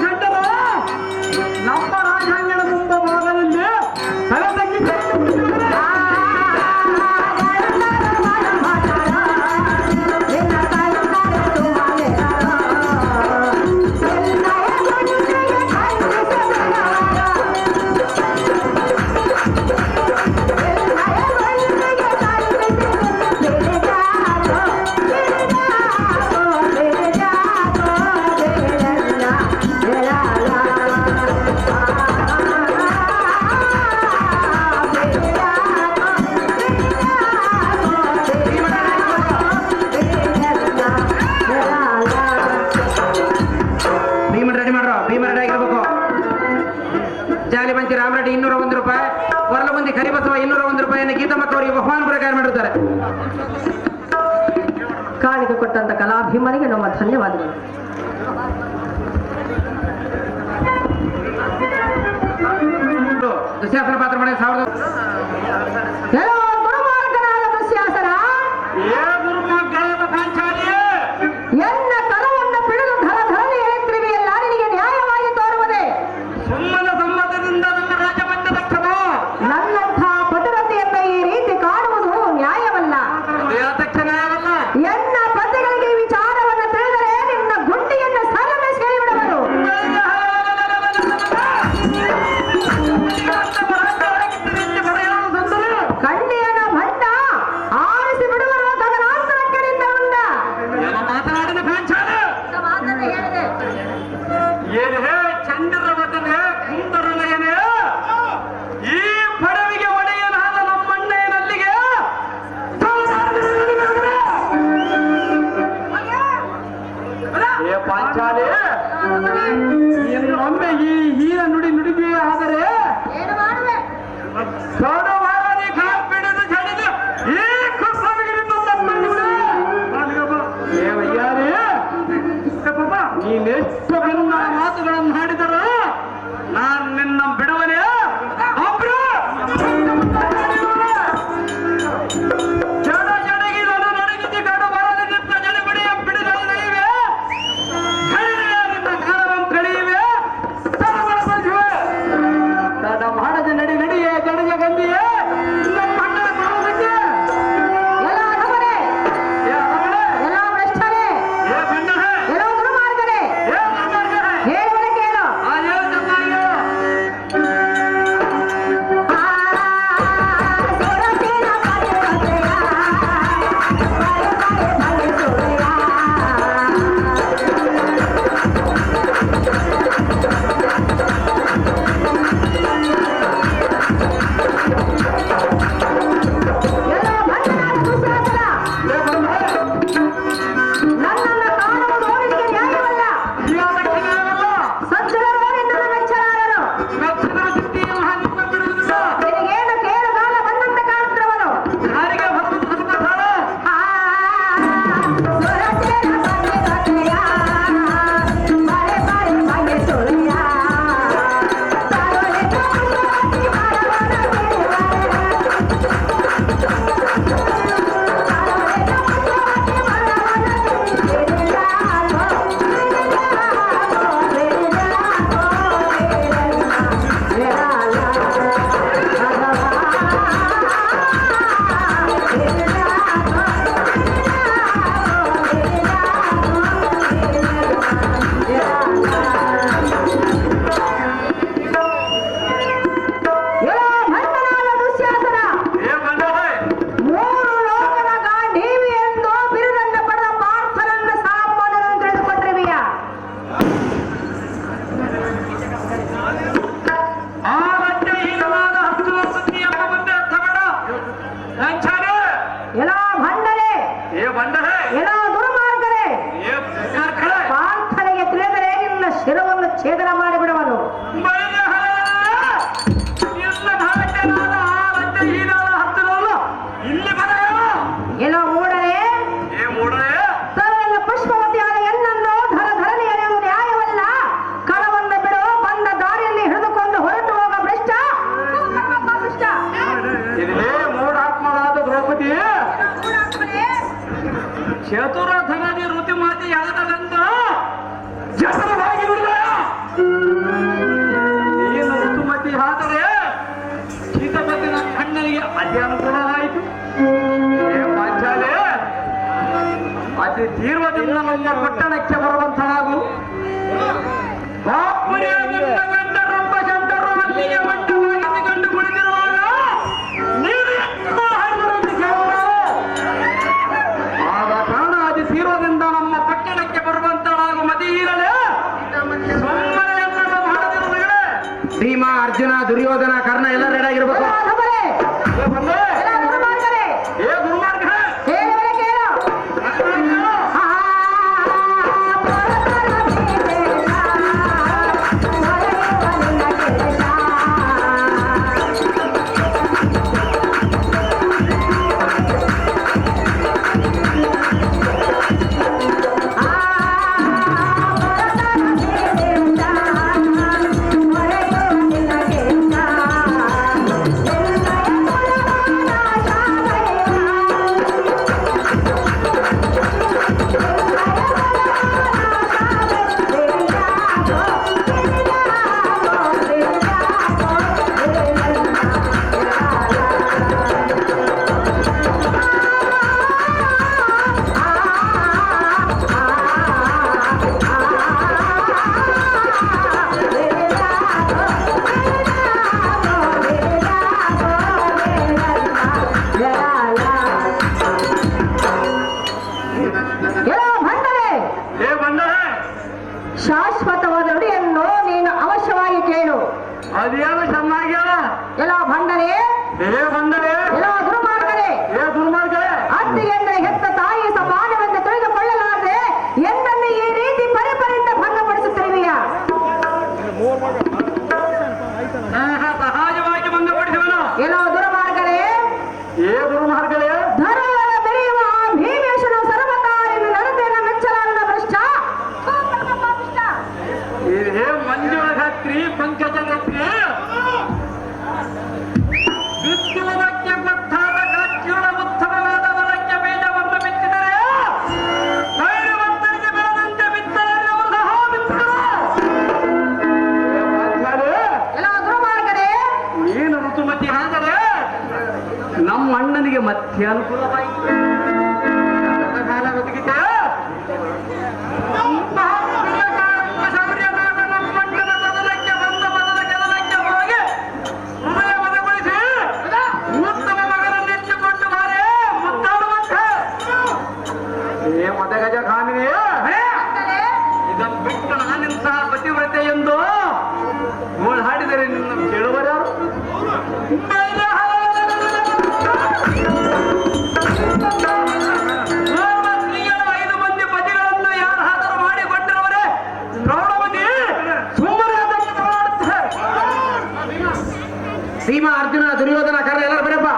ಅಘಮ. ನಮ್ಮ ರಾಜಾಂಗಣ ಮುಂಬ ಭಾಗದಲ್ಲಿ ತಲೆ ಭೀಮನ್ ರೆಡಿ ಮಾಡ್ರೋ, ಭೀಮನ್ ರೆಡಿ ಆಗಿರ್ಬೇಕು. ಜಾಲಿ ಬಂಚಿ ರಾಮರೆಡ್ಡಿ 201 ರೂಪಾಯಿ, ಹೊರಲಬಂದಿ ಕರಿಬಸವ 201 ರೂಪಾಯಿಯನ್ನು ಗೀತಾ ಮತ್ತು ಅವರಿಗೆ ಬಹುಮಾನ ಪ್ರಕಾರ ಮಾಡಿರ್ತಾರೆ. ಕಾಣಿಕೆ ಕೊಟ್ಟಂತ ಕಲಾಭಿಮಾನಿಗೆ ನಮ್ಮ ಧನ್ಯವಾದಗಳು. ದುಶ್ಯಾಸನ ಪಾತ್ರ ಮಾಡಿ 1000 ಎಲ್ಲ ಗುರುಮಾರ್ಗನಾದ ದುಶ್ಯಾಸನ, ಎನ್ನ ಕರವನ್ನು ಬಿಡಲು ಧರಧರನೆ ಎಳೆಯುತ್ತಿರುವೆಯಲ್ಲ, ನಿನಗೆ ನ್ಯಾಯವಾಗಿ ತೋರುವುದೇ? ಸುಮ್ಮನ ಸಮ್ಮತದಿಂದ ನನ್ನ ರಾಜಮಂಡಲ ಕ್ರಮ ನನ್ನಂಥ ಪತಿರತೆಯನ್ನ ಈ ರೀತಿ ಕಾಣುವುದು ನ್ಯಾಯವಲ್ಲ. ತಕ್ಷಣವಲ್ಲ. ಎನ್ನ ಪತಿಗಳಿಗೆ ಈ ವಿಚಾರವನ್ನು ತಿಳಿದರೆ ನಿನ್ನ ಗುಂಡಿಯನ್ನು ಸರಳ ಸೇರಿಬಿಡುವರು. ಅತಿ ತೀರ್ವದಿಂದ ನಮ್ಮ ಪಟ್ಟಣಕ್ಕೆ ಬರುವಂತನಾಗು. ಗಂಟರೊಬ್ಬ ಶಂಕರು ಅಲ್ಲಿಗೆ ಮಟ್ಟವಾಗಿದ್ದುಕೊಂಡು ಕುಳಿತಿರುವಾಗ ನೀನು ಆದ ಕಾರಣ ಅತಿ ತೀರ್ವದಿಂದ ನಮ್ಮ ಪಟ್ಟಣಕ್ಕೆ ಬರುವಂತನಾಗು. ಮದೀರಲೇ ಸುಮ್ಮನೆ ಮಾಡದಿರುವುಗಳೇ. ಭೀಮ, ಅರ್ಜುನ, ದುರ್ಯೋಧನ, ಕರ್ಣ ಎಲ್ಲ ರೆಡಿ ಆಗಿರ್ಬೇಕು. ಶಾಶ್ವತವಾದ ನುಡಿಯನ್ನು ನೀನು ಅವಶ್ಯವಾಗಿ ಕೇಳು. ಅದೇನು ಚೆನ್ನಾಗ್ಯಾವ. ಎಲ್ಲ ಭಂಡನೆ, ಬಂದರೆ ಎಲ್ಲ ದುರ್ಮಾರ್ಗನೆ, ದುರ್ಮಾರ್ಗವೇ. ಅತ್ತಿಗೆಂದರೆ ಹೆತ್ತ ತಾಯಿ ಸಮಾನವೆಂದು ತಿಳಿದುಕೊಳ್ಳಲಾರದೆ ಎಂದಲ್ಲಿ ಈ ರೀತಿ ಪರಿಪರಿಂದ ಭಂಗಪಡಿಸುತ್ತಿರುವೆಯ. ಸಹಜವಾಗಿ ಭಂಗಪಡಿಸುವನು. ಎಲ್ಲ ದುರ್ಮಾರ್ಗನೆ, ದುರ್ಮಾರ್ಗವೇ. ಧರ್ಮವನ್ನು ಬೆರೆಯುವ ಆ ಭೀಮೇಶನು ಸರ್ವಕಾರಿನ ನಡತೆಯನ್ನು ಮೆಚ್ಚಲಾರದ ಭ್ರಷ್ಟ. ಇದೇ ಮಂಜುಳ ಗಾತ್ರಿ ಪಂಕಜಗತ್ರಿ ಬಿತ್ತುವುದಕ್ಕೆ ಗೊತ್ತಾದ ಕಾಚ್ಯುಳ ಉತ್ತಮವಾದ ವರಕ್ಕೆ ಬೀಜವನ್ನು ಬಿತ್ತಿದರೆ ಧೈರ್ಯವಂತರಿಗೆ ಬೆಳೆದಂತೆ ಬಿತ್ತನೆಯವರು ಸಹ ಬಿತ್ತರು. ಎಲ್ಲ ದುರ್ಮಾರ್ಗನೆ, ನೀನು ಋತುಮತಿ ಆದರೆ ನಮ್ಮ ಅಣ್ಣನಿಗೆ ಮತ್ತೆ ಅನುಕೂಲವಾಯಿತು. ಕಾಲ ಬದುಕಿದೆ. ಮದಗಜ ಖಾನಿನೇ ಇದನ್ನು ಬಿಟ್ಟು ನಾನಿಂತಹ ಪತಿವ್ರತೆ ಎಂದು ಗೋಳು ಹಾಡಿದರೆ ನಿನ್ನ ಕೇಳುವರಾರು? ಸ್ತ್ರೀಯರು 5 ಮಂದಿ ಪತಿಗಳನ್ನು ಯಾರಾದರೂ ಮಾಡಿಕೊಂಡಿರುವರೆ ಪ್ರೌಢವತಿ ಸುಮ್ಮನೆ ಭೀಮ, ಅರ್ಜುನ, ದುರ್ಯೋಧನ, ಕರ್ಣ ಎಲ್ಲರೂ ಬರಪ್ಪ.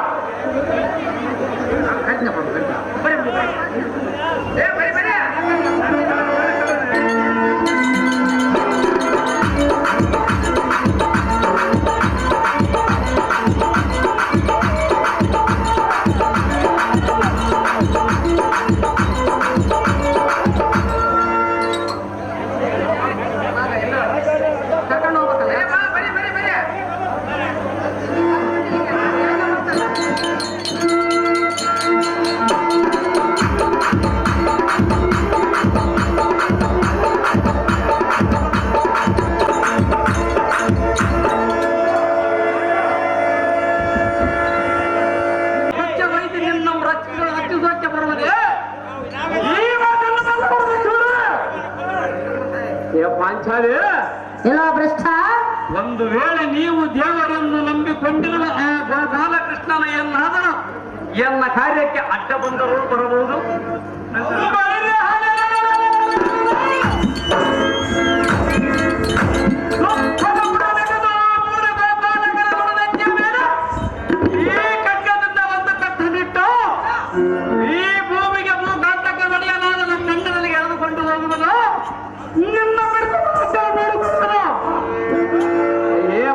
ಎಲ್ಲ ಭ್ರಷ್ಟ. ಒಂದು ವೇಳೆ ನೀವು ದೇವರನ್ನು ನಂಬಿಕೊಂಡಿರುವ ಆ ಬಾಲಕೃಷ್ಣನ ಎನ್ನಾದರೂ ಎನ್ನ ಕಾರ್ಯಕ್ಕೆ ಅಡ್ಡ ಬಂದರೂ ಬರಬಹುದು. ಈ ಖಡ್ಗದಿಂದ ಒಂದು ಕಟ್ಟನಿಟ್ಟು ಈ ಭೂಮಿಗೆ ಭೂಘಾತಕ ನಡೆಯಲಾದ ನಮ್ಮ ಗಂಡನಿಗೆ ಎಳೆದುಕೊಂಡು ಹೋಗುವುದು ನಿನ್ನ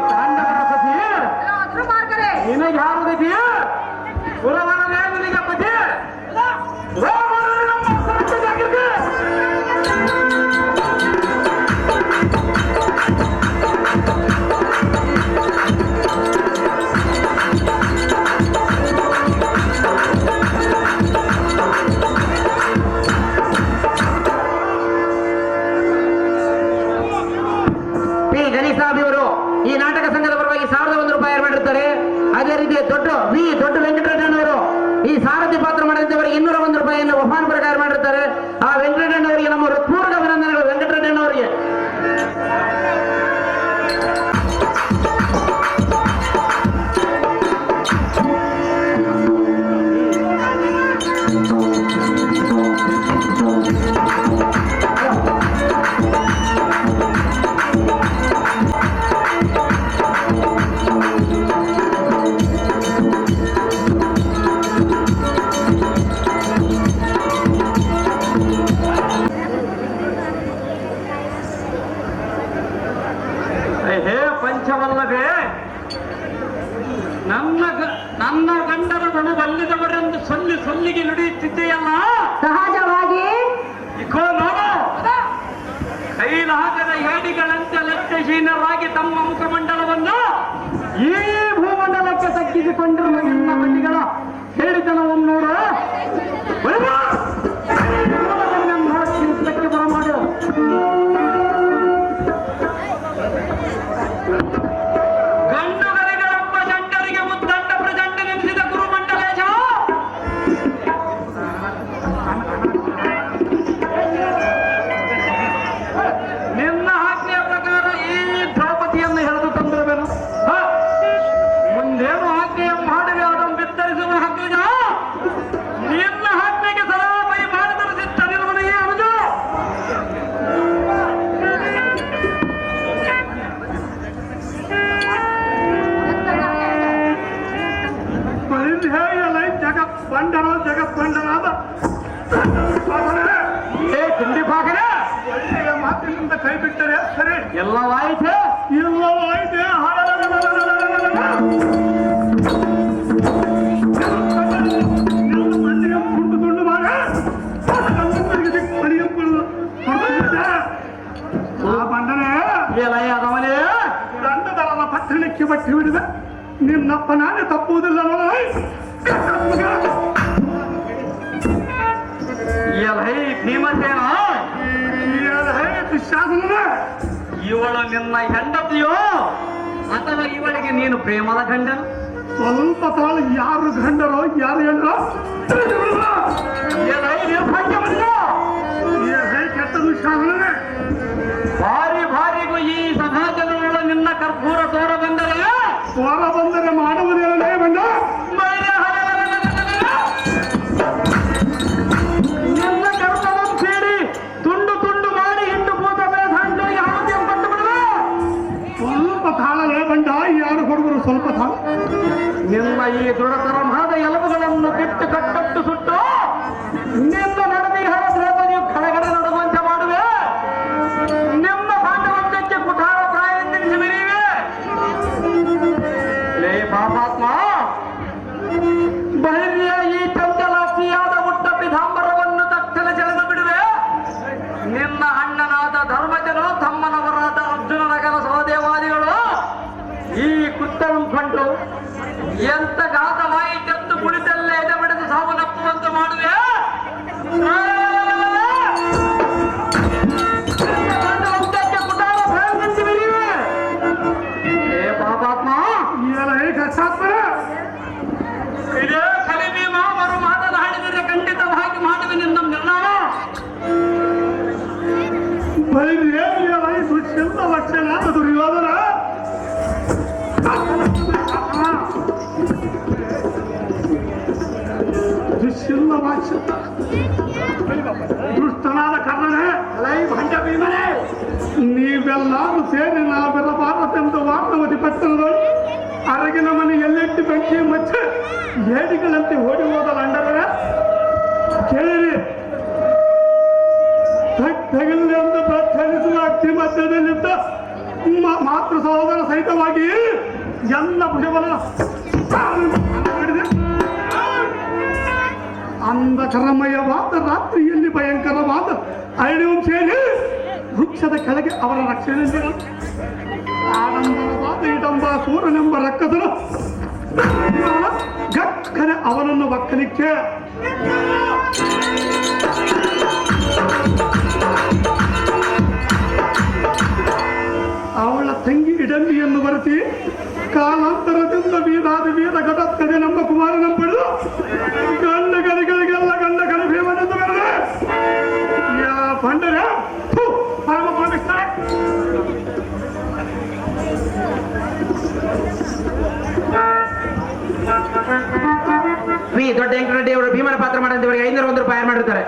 ಪಾಂಡವರ ಪತಿ ನಿನಗೆ ಯಾರು ಗತಿ? ಪುರವರನೇ ನಿನಗೆ ಪತಿ. ಅವರು ಈ ನಾಟಕ ಸಂಘದ ಪರವಾಗಿ 1001 ರೂಪಾಯಿ ಮಾಡಿರ್ತಾರೆ. ಅದೇ ರೀತಿ ದೊಡ್ಡ ವೆಂಕಟರಮಣವರು ಈ ಸಾರಥಿ ಪಾತ್ರ ಮಾಡಿದ್ದವರಿಗೆ 201 ರೂಪಾಯಿಯನ್ನು ಬಹುಮಾನ ಪ್ರಕಾರ ಮಾಡಿರ್ತಾರೆ. ಆ ವೆಂಕಟರಮಣವರಿಗೆ ನಮ್ಮ ಹೃತ್ಪೂರ್ವಕ ಅಭಿನಂದನೆಗಳು. ವೆಂಕಟರಮಣವರಿಗೆ ಹೇ ಪಂಚವಲ್ಲವೇ, ನನ್ನ ಗಂಡನ ಬಣ ಬಲ್ಲಿದವರೆಂದು ಸೊಲ್ಲಿಗೆ ನುಡಿಯುತ್ತಿದ್ದೆಯಲ್ಲ. ಸಹಜವಾಗಿ ಇಕೋ ನೋಡು, ಕೈಲಾಗದ ಹೇಡಿಗಳಂತೆ ಲಕ್ಷ್ಯಹೀನರಾಗಿ ತಮ್ಮ ಮುಖಮಂಡಲವನ್ನು ಈ ಭೂಮಂಡಲಕ್ಕೆ ತಗ್ಗಿಸಿಕೊಂಡಿರುವ ನಿಮ್ಮ ಮತಿಗಳ ಹೇಳಿತನವನ್ನು ನೋಡು. ಬರಮಾಡು. ಗಂಡುಗರಿಗಳೆಂಬ ಜಂಡರಿಗೆ ಮುದ್ದಂಡ ಪ್ರಚಂಡ ನೆನೆಸಿದ ಗುರುಮಂಡಲೇಶ, ನಿನ್ನ ಆಜ್ಞೆಯ ಪ್ರಕಾರ ಈ ದ್ರೌಪದಿಯನ್ನು ಎಳೆದು ತಂದಿರಬೇನು. ಮುಂದೇನು ಆಜ್ಞೆಯ ಮಾಡುವೆ ಅದನ್ನು ಬಿತ್ತರಿಸುವ ಹಗ್ಗಜ. ನಿನ್ನ ಆಜ್ಞೆಗೆ ಸದಾ ಮೈ ಮಾಡಿದರೂ ಸಿದ್ಧನಿರುವನೆಯೇ ಅನುಜ. ಜಗತ್ಪಂಡನಾದ ತಿಂಡಿ ಪಾಕರೆ ಒಳ್ಳೆಯ ಮಾತಿನಿಂದ ಕೈ ಬಿಟ್ಟರೆ ಸರಿ. ಎಲ್ಲವಾಯಿತೆ ತುಂಡು ಮಾಡ ಬಂಡನೆ ಎಲೆಯಾದವನೇ ದಂಡದರದ ಪಟ್ಟಣಕ್ಕೆ ಬಟ್ಟಿ ಬಿಡಿದೆ. ನಿನ್ನಪ್ಪ ನಾನೇ ತಪ್ಪುವುದಿಲ್ಲ. ಭೀಮಸೇನ, ದುಶ್ಯಾಸನ, ಇವಳು ನಿನ್ನ ಹೆಂಡತಿಯೋ ಅಥವಾ ಇವಳಿಗೆ ನೀನು ಪ್ರೇಮದ ಗಂಡನು? ಸ್ವಲ್ಪ ತಾಳ ಯಾರು ಗಂಡರೋ ಯಾರು ಹೆಂಡರೋ ಕೆಟ್ಟ ದುಶ್ಯಾಸನೇ. ಭಾರಿಗೂ ಈ ಸಮಾಜಗಳು ನಿನ್ನ ಕರ್ಪೂರ ತೋರ ಬಂದರೆ ಮಾಡುವುದೇನೇ ಬಂದ ನಿನ್ನ ಕರ್ತವನ್ನು ಸೇರಿ ತುಂಡು ಮಾಡಿ ಹಿಂಡು ಭೂತ ಬೇಧಾಂಡಿಗೆ ಆರೋಗ್ಯ ಪಟ್ಟು ಬಿಡುವೆ. ಸ್ವಲ್ಪ ತಾಳಲೇ ಬಂಡ, ಯಾರು ಹುಡುಗರು ಸ್ವಲ್ಪ ತಾಳ. ನಿನ್ನ ಈ ದೃಢತರವಾದ ಎಲುಬುಗಳನ್ನು ಬಿಟ್ಟು ಕಟ್ಟಟ್ಟು ಸುಟ್ಟು ನಿನ್ನ ನಡೆದಿ ದ್ರೌಪದಿಯು ಕಡೆಗಡೆ ನಡುವಂತೆ ಮಾಡುವೆ. ನಿಮ್ಮ ಪಾಂಡವಂತಕ್ಕೆ ಕುಠಾರ ಪ್ರಾಯವೆಂದೆನಿಸಿ ಮೆರೆಯುವೆ. ಲೇ ಪಾಪಾತ್ಮ, ಬಹಿರ್ಯ ಈ ಚಂಚಲಾಕ್ಷಿಯಾದ ಹುಟ್ಟ ಪಿತಾಂಬರವನ್ನು ತಕ್ಷಣ ಸೆಳೆದು ಬಿಡುವೆ. ನಿನ್ನ ಅಣ್ಣನಾದ ಧರ್ಮಜನು ತಮ್ಮನವರಾದ ಅರ್ಜುನನ ಸಹದೇವಾದಿಗಳು ಈ ಕುತ್ತನ್ನು ಕಂಡು ಎಂತ ಘಾತವಾಯಿತೆಂದು ಕುಳಿತಲ್ಲೇ ಎದೆ ಬಿಡದು ಸಾವನ್ನಪ್ಪುವಂತೆ ಮಾಡುವೆ. ಇದೇ ಕಲಿಭೀಮ ಅವರು ಮಾತನಾಡಿದರೆ ಖಂಡಿತವಾಗಿ ಮಾಡುವೆ ನಿನ್ನ ನಿರ್ಣಯ. ದುಷ್ಯಂತ ಲಕ್ಷಣ ದುರ್ಯೋಧನ ದುಷ್ಯಂತ ವಾಕ್ಷ ದುಷ್ಟನಾದ ಕರ್ಣನೇ, ಭಂಡ ಭೀಮನೇ, ನೀವೆಲ್ಲರೂ ಸೇರಿ ನಾವೆಲ್ಲಬಾರದೆಂದು ವಾರ್ಣವತಿ ಪಟ್ಟಣದಲ್ಲಿ ಅರಗಿನ ಮನೆ ಎಲ್ಲೆಟ್ಟಿ ಬೆಂಕಿ ಮಚ್ಚ ಏಡಿಗಳಂತೆ ಓಡಿ ಹೋದ ಲಂಡನ ಕೇಳಿರಿ. ತಗಲೆಂದು ಪ್ರಚಲಿಸುವ ಅಗ್ನಿ ಮಧ್ಯದಲ್ಲಿದ್ದ ಮಾತೃ ಸಹೋದರ ಸಹಿತವಾಗಿ ಎಲ್ಲ ಭುಜಬಲ ಅಂಧಕರಮಯವಾದ ರಾತ್ರಿಯಲ್ಲಿ ಭಯಂಕರವಾದ ಅರಣ್ಯವಂಶೇನೆ ವೃಕ್ಷದ ಕೆಳಗೆ ಅವರ ರಕ್ಷಣೆ ಆಡಂಬರವಾದ ಇಡಂಬ ಸೂರನೆಂಬ ರಕ್ಕಸನು ಗಕ್ಕನೆ ಅವನನ್ನು ಒಕ್ಕಲಿಕ್ಕೆ ಅವಳ ತಂಗಿ ಇಡಂಬಿ ಬಳಸಿ ಕಾಲಾಂತರದಿಂದ ವೀರಾದಿ ವೀರ ಘಟೋತ್ಕಜ ನಮ್ಮ ಕುಮಾರನ ಪಡೆದು ಗಂಡ ಗಲಿಗಳಿಗೆಲ್ಲ ಗಂಡ ಗಲಿ ಭೀಮನೆಂದು ಬರದೆ ಯಾ ಪಂಡರ ಪರಮ ಪವಿತ್ರ ವಿ ದೊಡ್ಡ ವೆಂಕಟರೆಡ್ಡಿ ಅವರು ಭೀಮನ ಪಾತ್ರ ಮಾಡಿದವರಿಗೆ 501 ರೂಪಾಯಿ ಮಾಡಿರ್ತಾರೆ.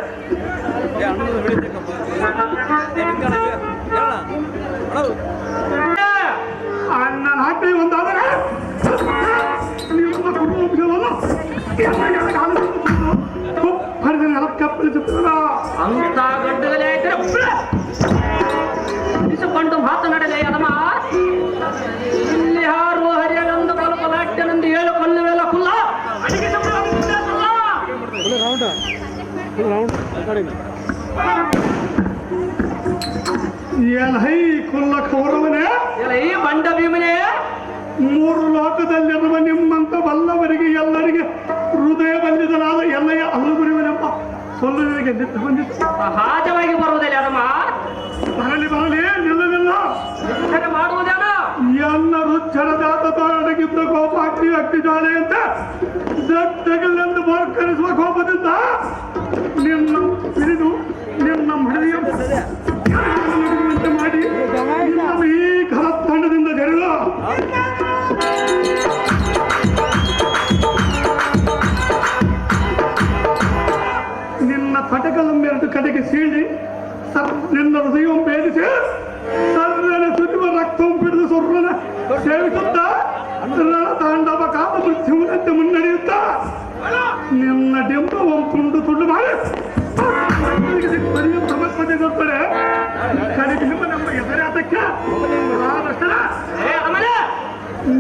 ಅನ್ನ ಹಾಕಿ ಒಂದಾದರೆ ನಿಮ್ಮ ಕುಟುಂಬವನ್ನು ಕಪ್ಪಳಿಸುತ್ತಿಲ್ಲ ಅಂತ ಗಡ್ಡಗಲೇ ಇರಿಸಿಕೊಂಡು ಮಾತನಾಡಲೇ ಅದಮ್ಮ ಇಲ್ಲಿ ಹಾರುವ ಹರಿಯಲೊಂದು ಕಲ್ಪಲಾಟ್ಯನೆಂದು ಹೇಳು ಕೊಲ್ಲುವೆಲ್ಲ ಕುಲ್ಲ ಅಡಿಗೆ ಎಲೈ ಕುಲ್ಲ ಕೌರವನೇ ಈ ಬಂಡ ಭೀಮನೇ 3 ಲೋಕದಲ್ಲಿರುವ ನಿಮ್ಮಂತ ಬಲ್ಲವರಿಗೆ ಎಲ್ಲರಿಗೆ ಹೃದಯ ಬಂದಿದನಾದ ಎಲ್ಲೆಯ ಅಲ್ಲುಗುರುವನೆಂಬ ಸೊಲ್ಲುವಿಗೆ ನಿಂತು ಬಂದಿತ್ತು. ಸಹಜವಾಗಿ ಬರುವುದಿಲ್ಲ ಅದಮ್ಮ ಬರಲಿ ಬರಲಿ ನಿಲ್ಲಲಿಲ್ಲ ಮಾಡುವುದೇನ ಎಲ್ಲ ರುಚ್ಚರದಾತೊಡಗಿದ್ದ ಕೋಪಾಗ್ನಿ ಅಗ್ನಿಜ್ವಾಲೆಯಂತ ದಟ್ಟಗಲೆಂದು ಬೋರ್ಕರಿಸುವ ಕೋಪದಿಂದ ನಿನ್ನ ಹಿಡಿದು ನಿನ್ನ ಮಡದಿಯಂತೆ ಮಾಡಿ ನಿನ್ನನ್ನು ಈ ಕರತ್ತಂಡದಿಂದ ಜರಿದ ನಿನ್ನ ತಟಕಲನ್ನೆರಡು ಕಡೆಗೆ ಸೀಳಿ ನಿನ್ನ ಹೃದಯಂ ಭೇದಿಸಿ ಸರ್ರನ ಸುರಿಯುವ ರಕ್ತಂ ಹಿಡಿದು ಸೊರ್ರನ ಸೇವಿಸುತ್ತಾ ತಾಂಡವ ಕಾಲ ಮೃತ್ಯುವಿನಂತೆ ಮುನ್ನಡೆಯುತ್ತಾ ನಿನ್ನ ಡೆಂಬವಂ ತುಂಡು ತುಂಡು ಮಾಡಿ ಸಮಸ್ಯೆ ಗೊತ್ತಡೆ ಕಡೆಗೆ ನಿಮ್ಮ ನಮ್ಮ ಎದುರಾತಕ್ಕೆ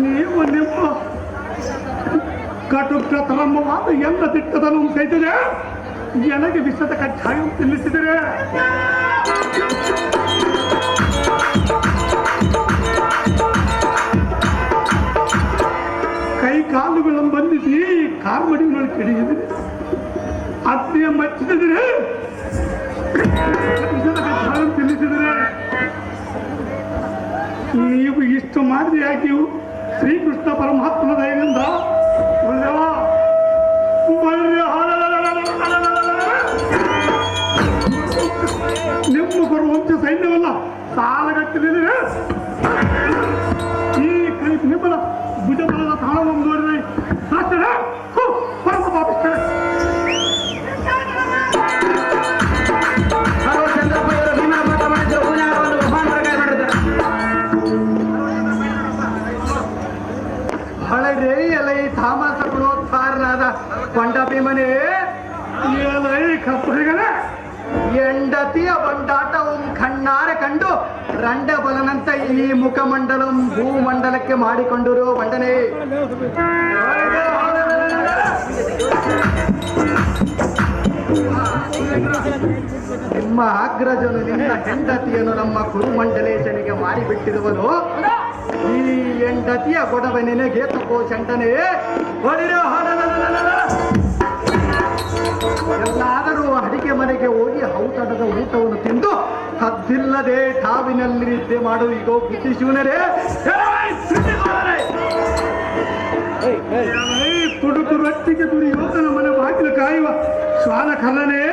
ನೀವು ನಿಮ್ಮ ಕಟುಕ ತರಮ್ಮವಾದ ಎಲ್ಲ ದಿಟ್ಟದನ್ನು ಕೈತದೆ ನನಗೆ ವಿಷದ ಕಜ್ಜಾಯ ತಿನ್ನಿಸಿದರೆ ಕೈ ಕಾಲುಗಳನ್ನು ಬಂಧಿಸಿ ಕಾರ್ಮಡಿಗಳು ಕೆಡಿಸಿದರೆ ಅತ್ತೆಯ ಮಚ್ಚಿದರೆ ವಿಷದ ಕಜ್ಜಾಯ ತಿನ್ನಿಸಿದರೆ ನೀವು ಇಷ್ಟು ಮಾಡಿದ ಯಾಕೆಯು ಶ್ರೀಕೃಷ್ಣ ಪರಮಾತ್ಮನ ದಯದಿಂದ ನಿಮ್ಮ ಬರುವಂತ ಸೈನ್ಯವಲ್ಲ ಸಾಲಗಟ್ಟಿದರೆ ಈ ಕೈ ನಿಮ್ಮನ ಭುಜಬಲದ ತಾಳವನ್ನು ನೋಡಿದರೆ ಸಾಕ್ತದೆ ಪರಮ ಪಾಪಿಸ್ತಾರೆ ಚಂದ್ರಪ್ಪಯ್ಯವರು ಭೀಮನ ಪಾತ್ರ ಮಾಡಿದ್ರು ಪೂಜಾರವನ್ನು ಮಹಾನ್ ಪ್ರಕಾರ ಮಾಡಿದ್ದಾರೆ. ಹಳರೇ ಎಲೈ ತಾಮಸ ಗುಣೋತ್ಸಾರನಾದ ಕೊಂಡ ಭೀಮನೇ ಎಲೈ ಕಪ್ಪರಿಗನೇ ಎಂಡತಿಯ ಬಂಡಾಟವಂ ಕಣ್ಣಾರೆ ಕಂಡು ರಂಡಬಲನಂತ ಈ ಮುಖಮಂಡಲಂ ಭೂಮಂಡಲಕ್ಕೆ ಮಾಡಿಕೊಂಡಿರೋ ಬಂಡನೆ ನಿಮ್ಮ ಅಗ್ರಜನು ನಿನ್ನ ಹೆಂಡತಿಯನ್ನು ನಮ್ಮ ಕುರುಮಂಡಲೇಶನಿಗೆ ಮಾಡಿಬಿಟ್ಟಿರುವನು ಈ ಹೆಂಡತಿಯ ಗೊಡವ ನಿನಗೆ ತಗೋ ಚಂಡನೆ ಎಲ್ಲಾದರೂ ಅಡಿಗೆ ಮನೆಗೆ ಹೋಗಿ ಔತಣದ ಊಟವನ್ನು ತಿಂದು ಹದ್ದಿಲ್ಲದೆ ಠಾವಿನಲ್ಲಿ ನಿದ್ದೆ ಮಾಡು ಈಗ ಬುದ್ಧಿ ಶಿವನರೇ ತುಡುಕು ರೊಟ್ಟಿಗೆ ದುಡಿಯೋತನ ಮನೆ ಬಾಗಿಲು ಕಾಯುವ ಶ್ವಾನ ಕಲ್ಲನೆ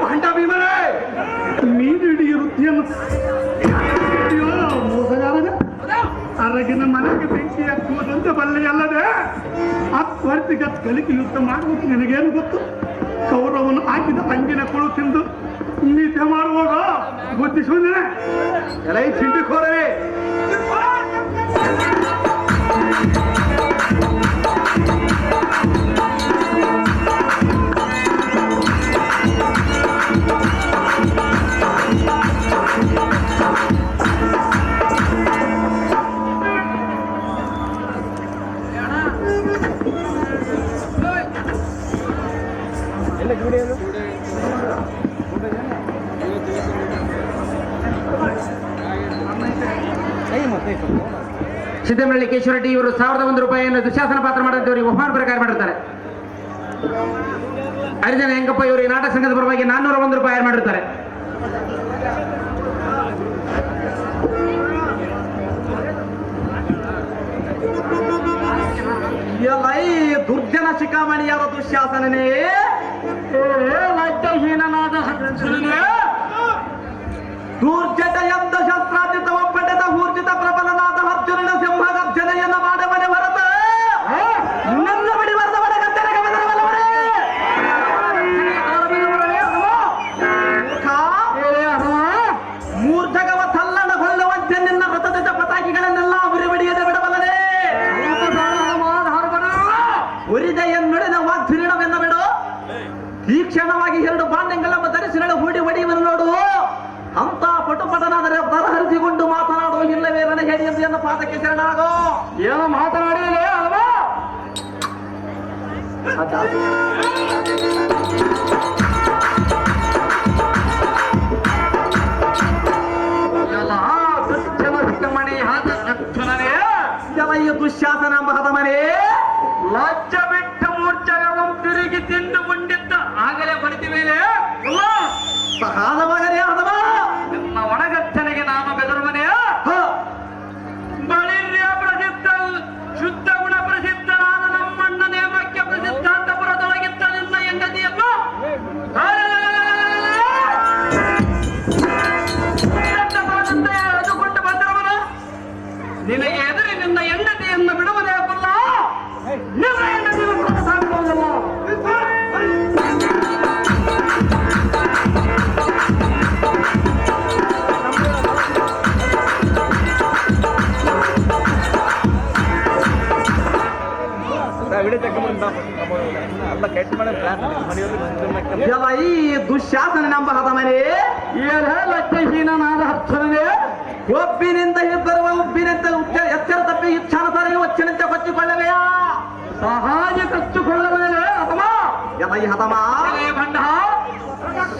ಭಂಡ ಭೀಮನೇ ಮೀನು ಹಿಡಿಯ ವೃತ್ತಿಯನ್ನು ಮೋಸಗಾರನೆ ಅರಗಿನ ಮನೆಗೆ ಬೆಂಕಿ ಹಾಕುವುದಂತೆ ಬಲ್ಲೆಯಲ್ಲದೆ ಅತ್ವರ್ತಿಗೆ ಕಲಿಕೆ ಯುದ್ಧ ಮಾಡುವುದು ನಿನಗೇನು ಗೊತ್ತು ಕೌರವನು ಹಾಕಿದ ತಂಗಿನ ಕೊಳು ತಿಂದು ನೀತಿ ಮಾಡುವಾಗ ಬುದ್ಧಿ ಶೂನ್ಯನೇ ಎಲೈ ತಿಂಡಿಕೋರೇ ಸಿದ್ದಮಳ್ಳಿ ಕೇಶವರೆಡ್ಡಿ ಇವರು 1001 ರೂಪಾಯಿಯನ್ನು ದುಶಾಸನ ಪಾತ್ರ ಮಾಡಿದವರಿಗೆ ಬಹುಮಾನ ಪ್ರಕಾರ ಮಾಡಿರ್ತಾರೆ. ಹರಿಜನ ಹೆಂಗಪ್ಪ ಇವರು ಈ ನಾಟಕ ಸಂಘದ ಪರವಾಗಿ 401 ರೂಪಾಯಿ ಮಾಡಿರ್ತಾರೆ. ಎಲೈ ದುರ್ಜನ ಶಿಖಾಮಣಿಯಾದ ದುಶ್ಯಾಸನನೇ, ಲಜ್ಜಹೀನನಾದ ಅರ್ಜುನನೇ, ದುರ್ಜಟ ಎಂದ ಶಸ್ತ್ರಾಜಿತ ಒಪ್ಪಂಡದ ಊರ್ಜಿತ ಪ್ರಬಲನಾದ ಅರ್ಜುನನ ಸಿಂಹ ಗರ್ಜನೆಯನ್ನ ಮಾಡಬಡೆ ಹೊರತ ನನ್ನ ಬಡಿ ಬರೆದ ಬಡಗತ್ತನೆಗೆ ಬೆದರಬಲ್ಲವರೇ. ಮೂರ್ಧಗವ ತಲ್ಲಣಗೊಳ್ಳುವಂತೆ ನಿನ್ನ ವ್ರತದ ಪತಾಕಿಗಳನ್ನೆಲ್ಲ ಉರಿಬಡಿಯದೆ ಬಿಡಬಲ್ಲದೆ. ಉರಿದ ಎನ್ನುಡಿದ ವಾಗ್ಧಿರಣವೆನ್ನ ಬಿಡು. ತೀಕ್ಷಣವಾಗಿ 2 ಬಾಂಡೆಂಗಳೆಂಬ ಧರಿಸಿರಳು ಹೂಡಿ ಹೊಡೆಯುವನು ನೋಡು. ಅಂತ ಪಟುಪಟನಾದರೆ ಬರಹರಿಸಿಕೊಂಡು ಮಾತನಾಡುವ ಇಲ್ಲವೇ ರಣಹೇಡಿ ಎಂದು ಎನ್ನ ಪಾದಕ್ಕೆ ಶರಣಾಗೋ. ಏನು ಮಾತನಾಡಿಯಲೇ ಅಲ್ವಾ? ಈ ದುಶ್ಯಾಸನ ಎಂಬ ಹದಮನೆ ಲಜ್ಜ ಬಿಟ್ಟ ಮೂರ್ಛಗವಂ ತಿರುಗಿ ತಿಂದುಕೊಂಡಿದ್ದ ಆಗಲೇ ಬಡಿದ ಮೇಲೆ ಸಹಾದ ಮಗನೇ ಹದಮ ನಿಮ್ಮ ಒಣಗಚ್ಚನೆಗೆ ನಾನು ಬೆದರುವನೇ. ಬಳಿರ್ಯ ಪ್ರಸಿದ್ಧ ಶುದ್ಧ ಗುಣ ಪ್ರಸಿದ್ಧನಾದ ನಮ್ಮಣ್ಣ ನೇಮಕ್ಕೆ ಪ್ರಸಿದ್ಧಾಂತಪುರದೊಳಗಿದ್ದ ನಿನ್ನ ಹೆಂಡತಿಯಪ್ಪ ಎದುಕೊಂಡು ಬಂದಿರುವನು. ನಿನಗೆ ಎದುರಿ ನಿನ್ನ ಹೆಂಡತಿಯನ್ನು ಬಿಡುವುದೇ ಕುಲ್ಲ. ನಿನ್ನ ಹೆಂಡತಿಯನ್ನು ಸಾಕುವುದಿಲ್ಲ. ಈ ದುಶ್ಯಾಸನ ಎಂಬ ಹದಮನೆ ಲಜ್ಜಹೀನನಾದ ಅರ್ಜುನನೇ, ಒಬ್ಬಿನಿಂದ ಬರುವ ಉಬ್ಬಿನಿಂದ ಎಚ್ಚರ ತಪ್ಪಿ ಇಚ್ಛಾನ ಸಾರಿಗೆ ಒಚ್ಚಿನಿಂದ ಕೊಚ್ಚಿಕೊಳ್ಳವೆಯ ಸಹಜ ಕಚ್ಚಿಕೊಳ್ಳುವುದೇ ಅಥವಾ ಎಲೈ ಹದಮ ಬಂಡ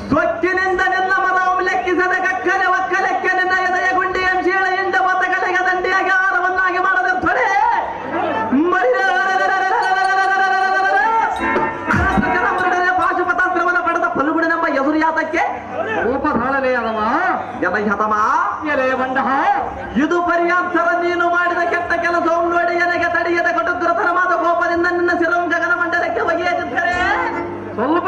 ಸ್ವಚ್ಛನಿಂದ ನಿನ್ನ ಮನವು ಲೆಕ್ಕಿಸದ ಕಕ್ಕಲೆ ಒಕ್ಕಲೆಕ್ಕೆ ನಿನ್ನ ಎದೆಯ ಗುಂಡಿ ಅಂಶೀಳ ಇಂಡ ಮತಗಳಿಗೆ ದಂಡಿಯಾಗಿ ಆಹಾರವನ್ನಾಗಿ ಮಾಡದೆ ತೊಡೆ ಪಾಶುಪತಾಸ್ತ್ರವನ್ನು ಪಡೆದ ಫಲುಗುಡಿನೆಂಬ ಎದುರಿಯಾತಕ್ಕೆ ರೂಪಧಾಳಲೇ ಅದಮ ಎಲೈ ಹದಮ ಎಲೆ ಬಂಡ ಇದು ಪರ್ಯಾಂತರ ನೀನು ಮಾಡಿದ ಕೆಟ್ಟ ಕೆಲಸವನ್ನು ನೋಡಿ ನನಗೆ ತಡೆಯದ ಕಟುಗ್ರತರವಾದ ಕೋಪದಿಂದ ನಿನ್ನ ಶಿರಂ ಗಗನ ಮಂಡಲಕ್ಕೆ ಒಗೆಯದಿದ್ದರೆ ಸ್ವಲ್ಪ